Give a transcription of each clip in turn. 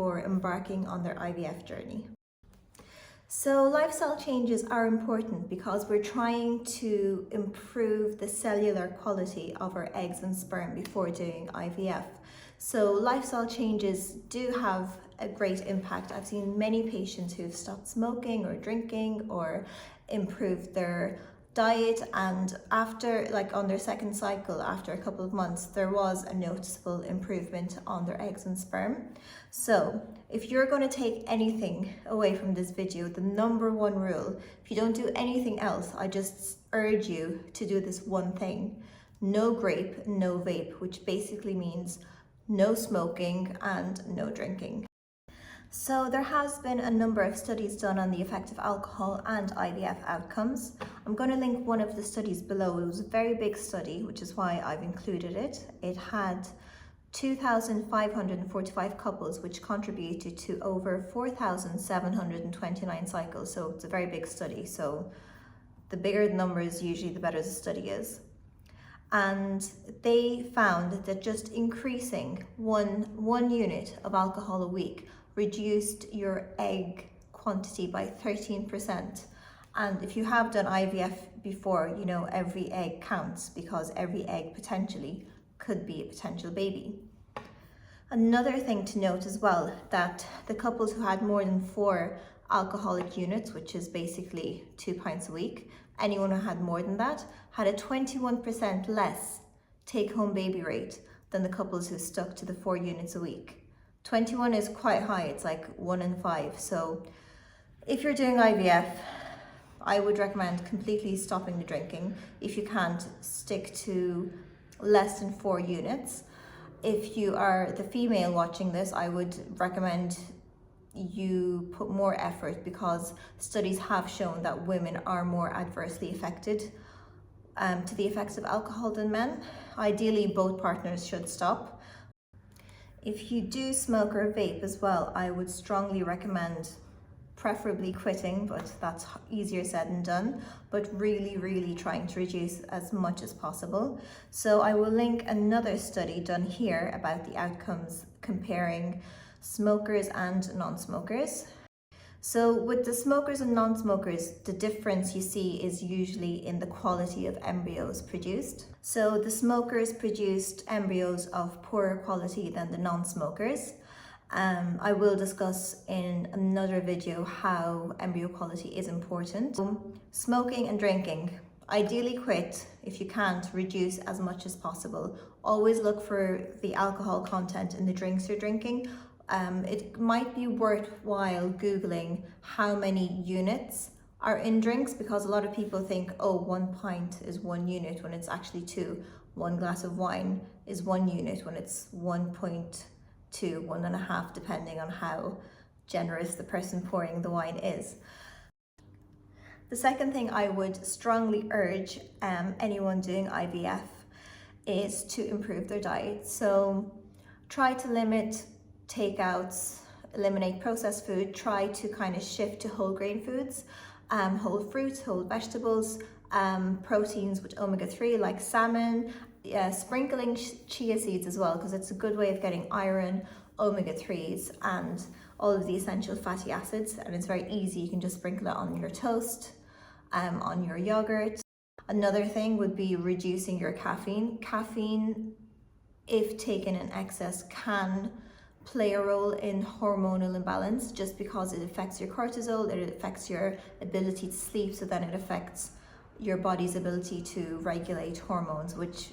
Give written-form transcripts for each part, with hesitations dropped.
before embarking on their IVF journey. So lifestyle changes are important because we're trying to improve the cellular quality of our eggs and sperm before doing IVF. So lifestyle changes do have a great impact. I've seen many patients who've stopped smoking or drinking or improved their diet, and after, like on their second cycle, after a couple of months, there was a noticeable improvement on their eggs and sperm. So if you're going to take anything away from this video, the number one rule, if you don't do anything else, I just urge you to do this one thing: no grape, no vape, which basically means no smoking and no drinking. So there has been a number of studies done on the effect of alcohol and IVF outcomes. I'm going to link one of the studies below. It was a very big study, which is why I've included it. It had 2,545 couples, which contributed to over 4,729 cycles. So it's a very big study. So the bigger the numbers, usually the better the study is. And they found that just increasing one unit of alcohol a week reduced your egg quantity by 13%. And if you have done IVF before, you know every egg counts, because every egg potentially could be a potential baby. Another thing to note as well, that the couples who had more than 4 alcoholic units, which is basically 2 pints a week, anyone who had more than that had a 21% less take-home baby rate than the couples who stuck to the 4 units a week. 21 is quite high, it's like 1 in 5. So if you're doing IVF, I would recommend completely stopping the drinking. If you can't, stick to less than 4 units. If you are the female watching this, I would recommend you put more effort, because studies have shown that women are more adversely affected to the effects of alcohol than men. Ideally, both partners should stop. If you do smoke or vape as well, I would strongly recommend preferably quitting, but that's easier said than done, but really trying to reduce as much as possible. So I will link another study done here about the outcomes comparing smokers and non-smokers. So with the smokers and non-smokers, the difference you see is usually in the quality of embryos produced. So the smokers produced embryos of poorer quality than the non-smokers. I will discuss in another video how embryo quality is important. Smoking and drinking, ideally quit. If you can't, reduce as much as possible. Always look for the alcohol content in the drinks you're drinking. It might be worthwhile Googling how many units are in drinks, because a lot of people think, oh, 1 pint is 1 unit when it's actually 2. 1 glass of wine is 1 unit when it's 1.2, 1.5, depending on how generous the person pouring the wine is. The second thing I would strongly urge anyone doing IVF is to improve their diet. So try to limit takeouts, eliminate processed food, try to kind of shift to whole grain foods, whole fruits, whole vegetables, proteins with omega-3 like salmon, sprinkling chia seeds as well, because it's a good way of getting iron, omega-3s and all of the essential fatty acids, and it's very easy. You can just sprinkle it on your toast, on your yogurt. Another thing would be reducing your caffeine. Caffeine, if taken in excess, can play a role in hormonal imbalance, just because it affects your cortisol, it affects your ability to sleep, so then it affects your body's ability to regulate hormones, which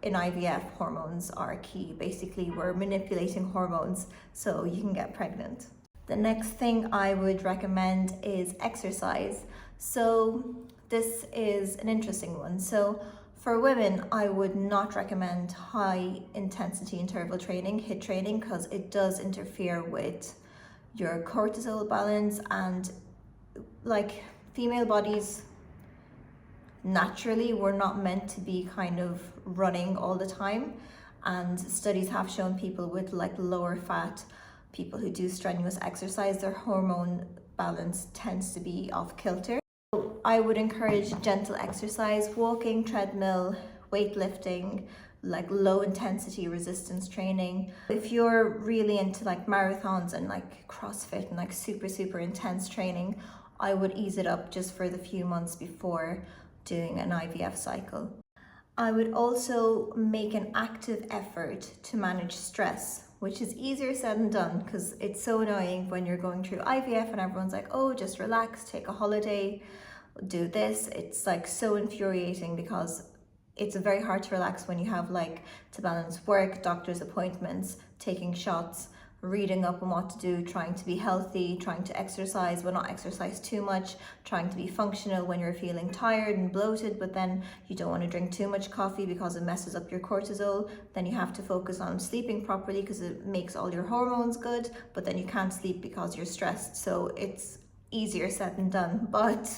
in IVF, hormones are key. Basically, we're manipulating hormones so you can get pregnant. The next thing I would recommend is exercise. So this is an interesting one. So for women, I would not recommend high intensity interval training, HIIT training, because it does interfere with your cortisol balance, and like female bodies, naturally we're not meant to be kind of running all the time, and studies have shown people with like lower fat, people who do strenuous exercise, their hormone balance tends to be off kilter. I would encourage gentle exercise, walking, treadmill, weightlifting, like low intensity resistance training. If you're really into like marathons and like CrossFit and like super intense training, I would ease it up just for the few months before doing an IVF cycle. I would also make an active effort to manage stress, which is easier said than done because it's so annoying when you're going through IVF and everyone's like, oh, just relax, take a holiday, do this. It's like so infuriating because it's very hard to relax when you have like to balance work, doctor's appointments, taking shots, reading up on what to do, trying to be healthy, trying to exercise but not exercise too much, trying to be functional when you're feeling tired and bloated, but then you don't want to drink too much coffee because it messes up your cortisol. Then you have to focus on sleeping properly because it makes all your hormones good, but then you can't sleep because you're stressed. So it's easier said than done. But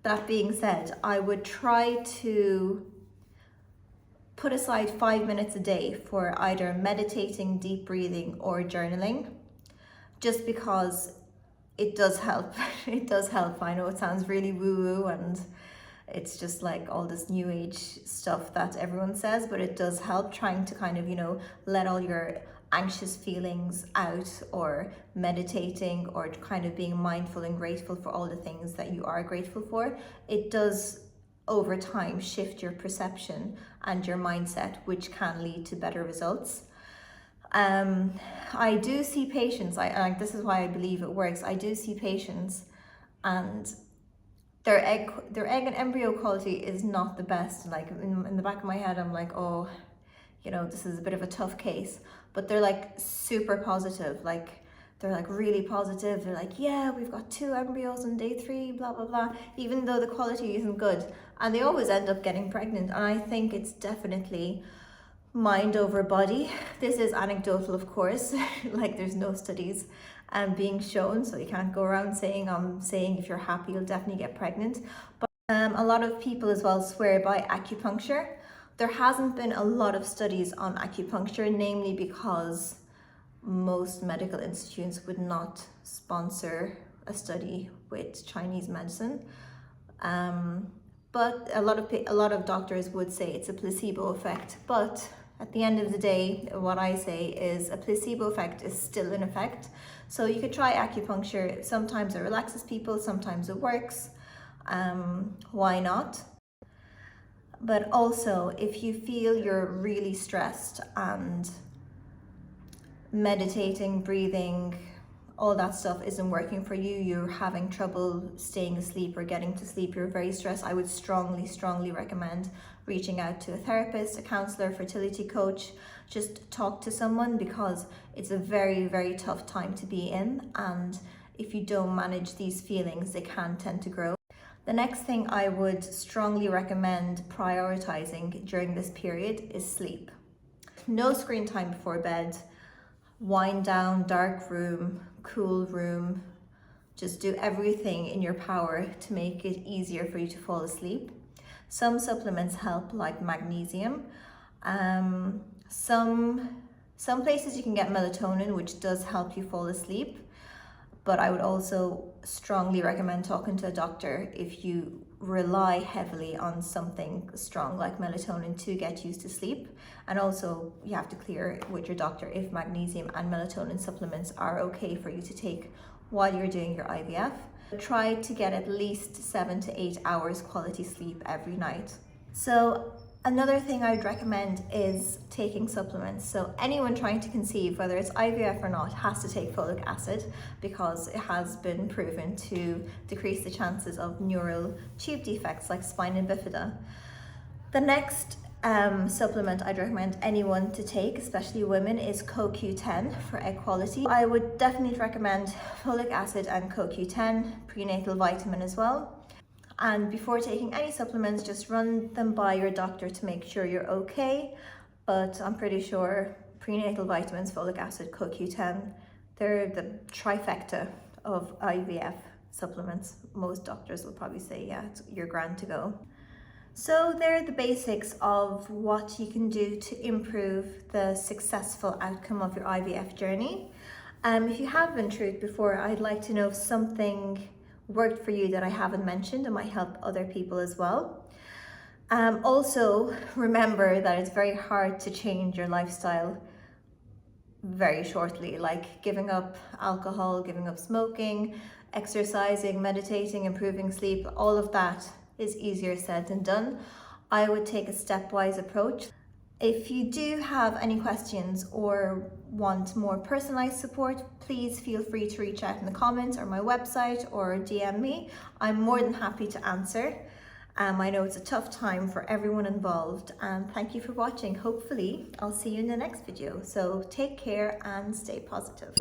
that being said, I would try to put aside 5 minutes a day for either meditating, deep breathing, or journaling, just because it does help. It does help. I know it sounds really woo-woo and it's just like all this new age stuff that everyone says, but it does help, trying to kind of, let all your anxious feelings out, or meditating, or kind of being mindful and grateful for all the things that you are grateful for. It does over time shift your perception and your mindset, which can lead to better results. I do see patients, this is why I believe it works. I do see patients and their egg and embryo quality is not the best. Like in the back of my head, I'm like, oh, this is a bit of a tough case, but they're like super positive. Like they're like really positive. They're like, yeah, we've got 2 embryos on day 3, blah, blah, blah, even though the quality isn't good. And they always end up getting pregnant. And I think it's definitely mind over body. This is anecdotal, of course, like there's no studies being shown. So you can't go around saying, if you're happy, you'll definitely get pregnant. But a lot of people as well swear by acupuncture. There hasn't been a lot of studies on acupuncture, namely because most medical institutes would not sponsor a study with Chinese medicine. But a lot of doctors would say it's a placebo effect. But at the end of the day, what I say is a placebo effect is still an effect. So you could try acupuncture. Sometimes it relaxes people, sometimes it works. Why not? But also, if you feel you're really stressed and meditating, breathing, all that stuff isn't working for you, you're having trouble staying asleep or getting to sleep, you're very stressed, I would strongly recommend reaching out to a therapist, a counselor, fertility coach. Just talk to someone, because it's a very tough time to be in, and if you don't manage these feelings, they can tend to grow. The next thing I would strongly recommend prioritizing during this period is sleep. No screen time before bed. Wind down, dark room, cool room. Just do everything in your power to make it easier for you to fall asleep. Some supplements help, like magnesium. Some places you can get melatonin, which does help you fall asleep. But I would also strongly recommend talking to a doctor if you rely heavily on something strong like melatonin to get used to sleep. And also you have to clear with your doctor if magnesium and melatonin supplements are okay for you to take while you're doing your IVF. Try to get at least 7 to 8 hours quality sleep every night. So another thing I would recommend is taking supplements. So anyone trying to conceive, whether it's IVF or not, has to take folic acid, because it has been proven to decrease the chances of neural tube defects like spina bifida. The next supplement I'd recommend anyone to take, especially women, is CoQ10 for egg quality. I would definitely recommend folic acid and CoQ10, prenatal vitamin as well. And before taking any supplements, just run them by your doctor to make sure you're okay. But I'm pretty sure prenatal vitamins, folic acid, CoQ10, they're the trifecta of IVF supplements. Most doctors will probably say, yeah, you're grand to go. So they're the basics of what you can do to improve the successful outcome of your IVF journey. If you have been through it before, I'd like to know if something worked for you that I haven't mentioned and might help other people as well. Also, remember that it's very hard to change your lifestyle very shortly, like giving up alcohol, giving up smoking, exercising, meditating, improving sleep. All of that is easier said than done. I would take a stepwise approach. If you do have any questions or want more personalized support, please feel free to reach out in the comments or my website or DM me. I'm more than happy to answer. I know it's a tough time for everyone involved, and thank you for watching. Hopefully I'll see you in the next video. So take care and stay positive.